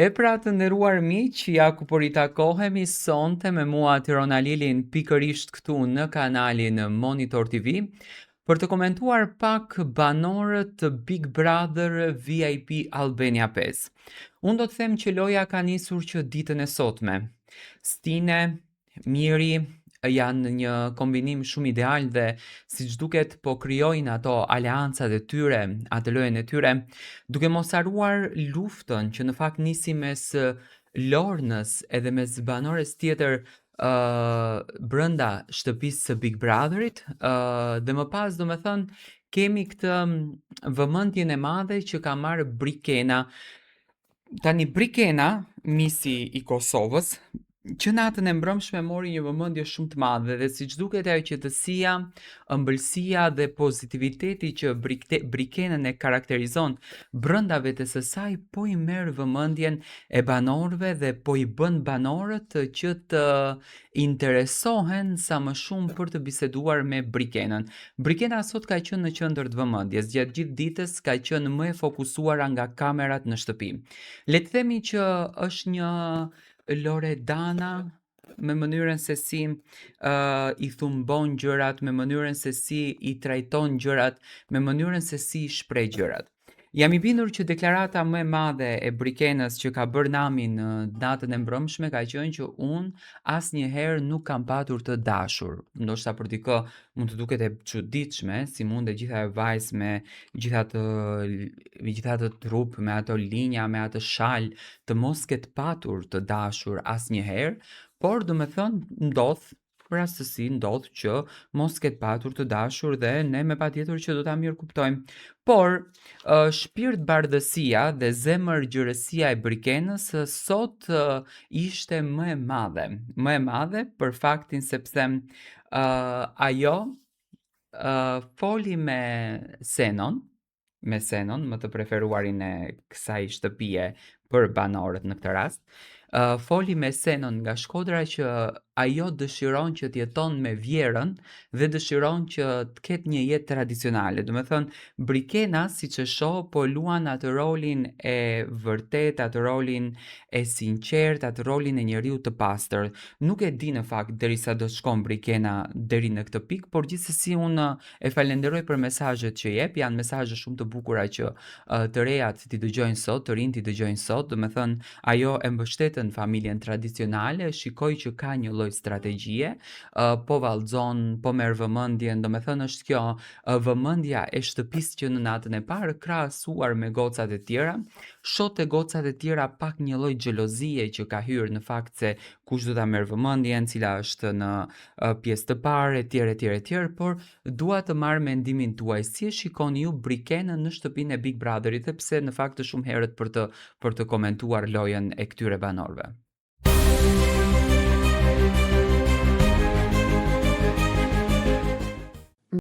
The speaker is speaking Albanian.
E pra të nderuar miq, ja ku po ritakohemi sonte me mua Tirona Lilin pikërisht këtu në kanalin Monitor TV për të komentuar pak banorët të Big Brother VIP Albania 5. Unë do të them që loja ka nisur që ditën e sotme. Stine, Miri janë një kombinim shumë ideal dhe siç duket po krijojnë ato aleancat e tyre, atë lojën e tyre, duke mos haruar luftën që në fakt nisi mes Lornës edhe mes banores tjetër brenda shtëpisë së Big Brotherit, dhe më pas domethënë kemi këtë vëmendjen e madhe që ka marrë Brikena. Tani Brikena, misi i Kosovës, që natën e mbrëmshme mori një vëmendje shumë të madhe dhe siç duket ajo qetësia, ëmbëlsia dhe pozitiviteti që Brikenën e karakterizon brenda vetes së saj po i merr vëmendjen e banorëve dhe po i bën banorët që të interesohen sa më shumë për të biseduar me Brikenën. Brikena sot ka qenë në qendër të vëmendjes, gjatë gjithë ditës ka qenë më e fokusuara nga kamerat në shtëpi. Le të themi që është një Loredana me mënyrën se si i thumbon gjërat, me mënyrën se si i trajton gjërat, me mënyrën se si i shpreh gjërat. Jam i bindur që deklarata më e madhe e Brikenës që ka bërë Nami në natën e mbrëmshme ka qenë që unë asnjëherë nuk kam patur të dashur. Ndoshta për dikë mund të duket e çuditshme, si mund e gjitha e vajzë me gjitha të trup, me ato linja, me atë shal, të mos ketë patur të dashur asnjëherë, por do me thënë ndodh, rastësi ndodh që mos ketë patur të dashur dhe ne me patjetër që do ta mirë kuptojmë. Por shpirt bardhësia dhe zemër gjërësia e Brikenës sot ishte më e madhe për faktin sepse ajo foli me Senon, më të preferuarin e kësaj shtëpie për banorët në këtë rast. Foli me Senon nga Shkodra që ajo dëshiron që të jeton me Vjerën dhe dëshiron që të ketë një jetë tradicionale. Do me thënë, Brikena, siç e shoh, po luan atë rolin e vërtet, atë rolin e sinqert, atë rolin e njeriu të pastër. Nuk e di në fakt derisa do shkon Brikena deri në këtë pikë, por gjithsesi unë e falenderoj për mesazhet që jep, janë mesazhe shumë të bukura që të rejat ti dëgjojnë sot, të rinjt ti dëgjojnë sot, do me thënë, ajo e mbështetën familjen tradicionale, shikoj që ka një lloj strategjie, po vallëzon, po merr vëmendjen, do me thënë është kjo vëmendja e shtëpisë që në natën e parë krahasuar me gocat e tjera, shoh te gocat e tjera pak një lloj xhelozie që ka hyrë në fakt se kush do ta merr vëmendjen, cila është në pjesë të parë, etj, por dua të marr mendimin tuaj. Si e shikoni ju Brikenën në shtëpinë e Big Brotherit dhe pse në fakt është shumë herët për të komentuar lojën e këtyre banorëve?